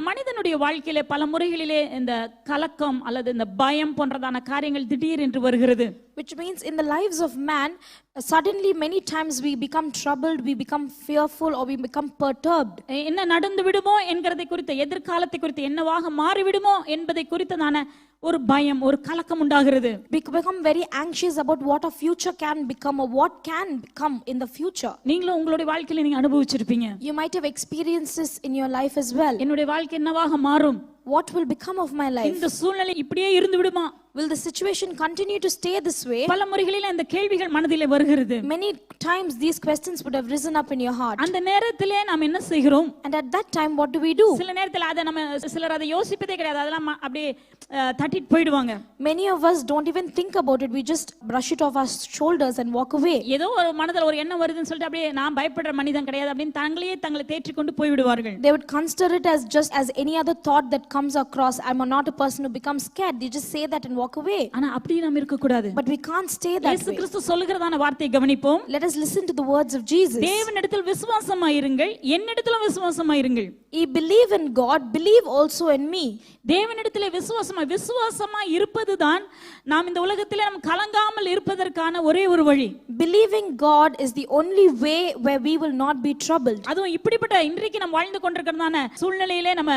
மனிதனுடைய வாழ்க்கையிலே பல முறைகளிலே இந்த கலக்கம் அல்லது இந்த பயம் போன்றதான காரியங்கள் திடீர் என்று வருகிறது. Which means in the lives of man, suddenly many times we become troubled, we become fearful, or we become perturbed. என்ன நடந்து விடுமோ என்கிறதை குறித்து, எதிர்காலத்தை குறித்து, என்னவாக மாறிவிடுமோ என்பதை குறித்ததான ஒரு பயம், ஒரு கலக்கம் உண்டாகிறது. We become very anxious about what our future can become or what can become in the future. நீங்களும் உங்களுடைய வாழ்க்கையில நீங்க அனுபவிச்சிருப்பீங்க. You might have experienced this in your life as well. என்னுடைய வாழ்க்கை என்னவாக மாறும்? What will become of my life? இந்த சூழ்நிலை இப்படியே இருந்து விடுமா? Will the situation continue to stay this way? பல முறைகளில் இந்த கேள்விகள் மனதிலே வருகிறது. Many times these questions would have risen up in your heart. அந்த நேரத்திலே நாம் என்ன செய்கிறோம்? And at that time what do we do? சில நேரத்துல அத நம்ம சிலர் அதை யோசிப்பதே கிடையாது. அதெல்லாம் அப்படியே தட்டிட்டு போய்டுவாங்க. Many of us don't even think about it. We just brush it off our shoulders and walk away. ஏதோ ஒரு மனதில ஒரு எண்ணம் வருதுன்னு சொல்லிட்டு அப்படியே நான் பயப்படுற மனிதன் கிடையாது அப்படினு தங்களை தேற்றி கொண்டு போய் விடுவார்கள். They would consider it as just as any other thought that comes across. I'm not a person who becomes scared. They just say that and walk away. ஆனா அப்படி நாம இருக்க கூடாது. But we can't stay that way. இயேசு கிறிஸ்து சொல்லுகிறதான வார்த்தையை கவனிப்போம். Let us listen to the words of Jesus. தேவனிடத்தில் விசுவாசமாயிருங்கள், என்னிடத்திலும் விசுவாசமாயிருங்கள். Ye believe in God, believe also in me. தேவனிடத்திலே விசுவாசமாய் இருப்பதுதான் நாம் இந்த உலகத்திலே நாம் கலங்காமல் இருப்பதற்கான ஒரே ஒரு வழி. Believing God is the only way where we will not be troubled. அதுவும் இப்படிப்பட்ட இன்றைக்கு நாம் வாழ்ந்து கொண்டிருக்கிறதான சூழ்நிலையிலே நம்ம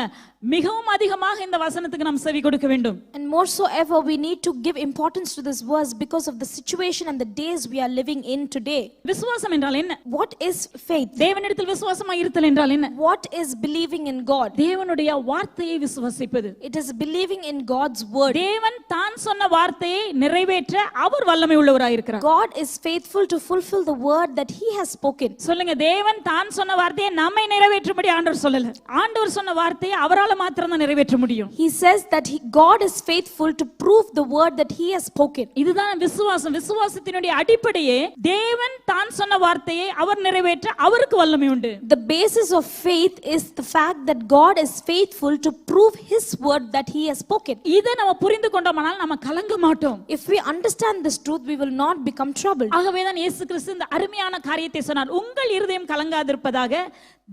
மிகவும் அதிகமாக இந்த வசனத்துக்கு நாம் செவி கொடுக்க வேண்டும். And more so ever we need to give importance to this verse because of the situation and the days we are living in today. விசுவாசம் என்றால் என்ன? What is faith? தேவனிடத்தில் விசுவாசமாய் இருத்தல் என்றால் என்ன? What is believing in God? தேவனுடைய வார்த்தையை விசுவாசிப்பது. It is believing in God's word. தேவன் தான் சொன்ன வார்த்தையை நிறைவேற்ற அவர் வல்லமை உள்ளவராய் இருக்கிறார். God is faithful to fulfill the word that he has spoken. சொல்லுங்க, தேவன் தான் சொன்ன வார்த்தையை நம்மை நிறைவேற்றும்படி ஆண்டவர் சொல்லல. ஆண்டவர் சொன்ன வார்த்தையை அவரால மாத்திரம் தான் நிறைவேற்ற முடியும். He says that God is faithful to prove the word that he has spoken. இதுதான் விசுவாசம். விசுவாசத்தினுடைய அடிப்படையே தேவன் தான் சொன்ன வார்த்தையை அவர் நிறைவேற்ற அவருக்கு வல்லமை உண்டு. The basis of faith is the fact that God is faithful to prove his word that he has spoken. இதை நம்ம புரிந்து கொண்டோமானால் நம்ம கலங்க மாட்டோம். If we understand this truth, we will not become troubled. ஆகவே தான் இயேசு கிறிஸ்து இந்த அருமையான காரியத்தை சொன்னார். உங்கள் இருதயம் கலங்காதிருப்பதாக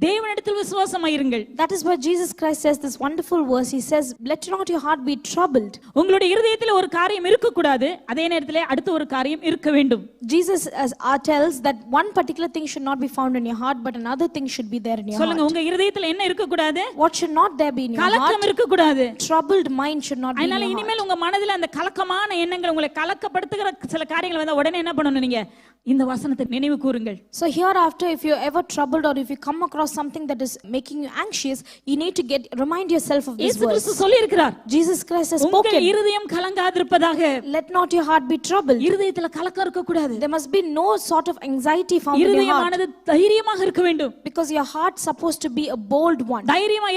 தேவனிடத்தில் விசுவாசமாயிருங்கள். That is why Jesus Christ says this wonderful verse. He says, let not your heart be troubled. உங்களுடைய இருதயத்தில் ஒரு காரியம் இருக்க கூடாது, அதே நேரத்திலே அடுத்த ஒரு காரியம் இருக்க வேண்டும். Jesus tells that one particular thing should not be found in your heart, but another thing should be there in your சொல்லுங்க, heart. உங்க இருதயத்தில் என்ன இருக்க கூடாது? What should not there be in your heart? கலக்கம் இருக்க கூடாது. Troubled mind should not be in your அதனால heart. இனிமேல் உங்க மனதில அந்த கலக்கமான எண்ணங்கள், உங்களை கலக்கப்படுத்துகிற சில காரியங்கள் வந்தா உடனே என்ன பண்ணணும்? நீங்க இந்த வசனத்தை நினைவு கூறுங்கள். So hereafter, if you're ever troubled or if you come across something that is making you anxious, you need to remind yourself of this இயேசு verse. கிறிஸ்து சொல்லி இருக்கிறார். Jesus Christ has உங்கள் spoken. இருதயம் கலங்காதிருப்பதாக. Let not your heart be troubled. இருதயத்துல கலக்கம் இருக்க கூடாது. There must be no sort of anxiety found in your heart. இருதயமானது தைரியமாக இருக்க வேண்டும். Because your heart supposed to be a bold one. தைரியமா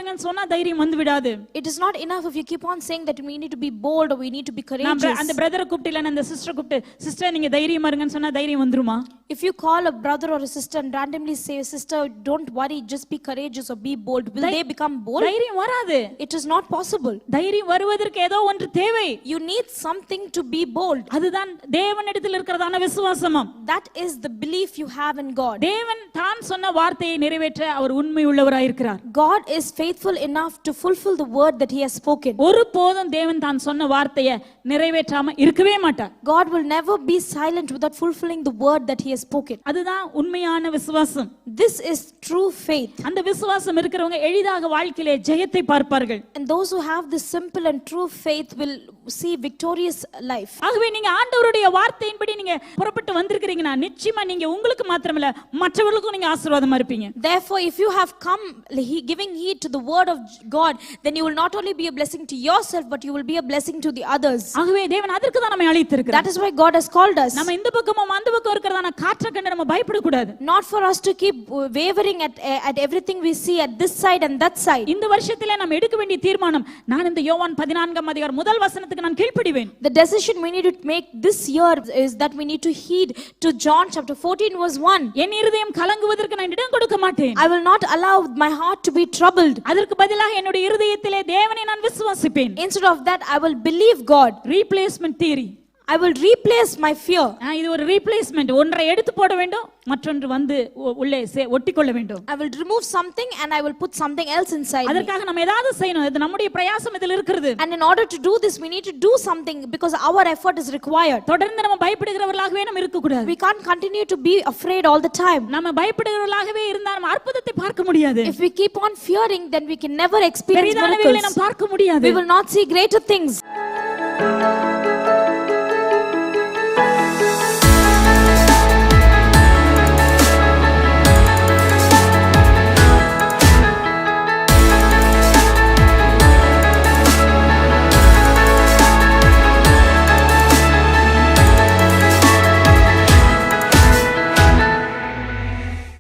இருங்கன்னு சொன்னா தைரியம் வந்து விடாது. It is not enough if you keep on saying that we need to be bold or we need to be courageous. அந்த பிரதரை கூப்பிட்டு இல்ல அந்த சிஸ்டர் கூப்பிட்டு, சிஸ்டர் நீங்க தைரியமா இருங்கன்னு சொன்னா தைரியம் வந்துருமா? If you call a brother or a sister and randomly say, sister, don't worry, just be courageous or be bold, will they become bold? தைரியம் வராது. It is not possible. தைரியம் வருவதற்கு ஏதோ ஒன்று தேவை. You need something to be bold. அதுதான் தேவனிடத்தில் இருக்கிறதான விசுவாசம். That is the belief you have in God. தேவன் தான் சொன்ன வார்த்தையை நிறைவேற்ற அவர் உண்மை உள்ளவராய் இருக்கிறார். God is faithful enough to fulfill the word that he has spoken. ஒருபோதும் தேவன் தான் சொன்ன வார்த்தையை நிறைவேற்றாம இருக்கவே மாட்டார். God will never be silent without fulfilling the word that he has spoken. அதுதான் உண்மையான விசுவாசம். This is true faith. அந்த விசுவாசம் இருக்கிறவங்க எளிதாக வாழ்க்கையிலே ஜெயத்தை பார்ப்பார்கள். And those who have this simple and true faith will see victorious life. ஆகவே நீங்க ஆண்டவருடைய வார்த்தையின்படி நீங்க புறப்பட்டு வந்திருக்கீங்கன்னா நிச்சயமா நீங்க உங்களுக்கு மாத்திரமல்ல மற்றவர்களுக்கும் நீங்க ஆசீர்வாதமா இருப்பீங்க. Therefore, if you have come giving heed to the word of God, then you will not only be a blessing to yourself, but you will be a blessing to the others. ஆகவே தேவன் அதற்கு தான் நம்மை அழைத்திருக்கிறார். That is why God has called us. நம்ம இந்த பக்கமும் அந்த பக்கம் இருக்கிறதான காற்றை கண்டு நம்ம பயப்பட கூடாது. Not for us to keep wavering at everything we see at this side and that side. இந்த வருஷத்திலே நாம் எடுக்க வேண்டிய தீர்மானம், நான் இந்த யோவான் 14 அதிகாரம் முதல் வசனத்துக்கு நான் கீழ்ப்படிவேன். The decision we need to make this year is that we need to heed to John chapter 14 verse 1. என் இருதயம் கலங்குவதற்கு நான் இடம் கொடுக்க மாட்டேன். I will not allow my heart to be troubled. அதற்கு பதிலாக என்னுடைய இருதயத்திலே தேவனை நான் விசுவாசிப்பேன். Instead of that, I will believe God. Replacement theory. I will replace my fear. இது ஒரு ரீப்ளேஸ்மெண்ட். ஒன்றை எடுத்து போட வேண்டும், மற்றொன்று வந்து உள்ளே ஒட்டிக்கொள்ள வேண்டும். I will remove something and I will put something else inside me. அதற்காக நம்ம ஏதாவது செய்யணும். இது நம்முடைய பிரயாசம் இதில் இருக்கிறது. And in order to do this we need to do something because our effort is required. தொடர்ந்து நம்ம பயப்படுகிறவர்களாகவே நம்ம இருக்க கூடாது. We can't continue to be afraid all the time. நம்ம பயப்படுகிறவர்களாகவே இருந்தா நம்ம அற்புதத்தை பார்க்க முடியாது. If we keep on fearing, then we can never experience பெரிதானவைகளை miracles. நாம் பார்க்க முடியாது. We will not see greater things.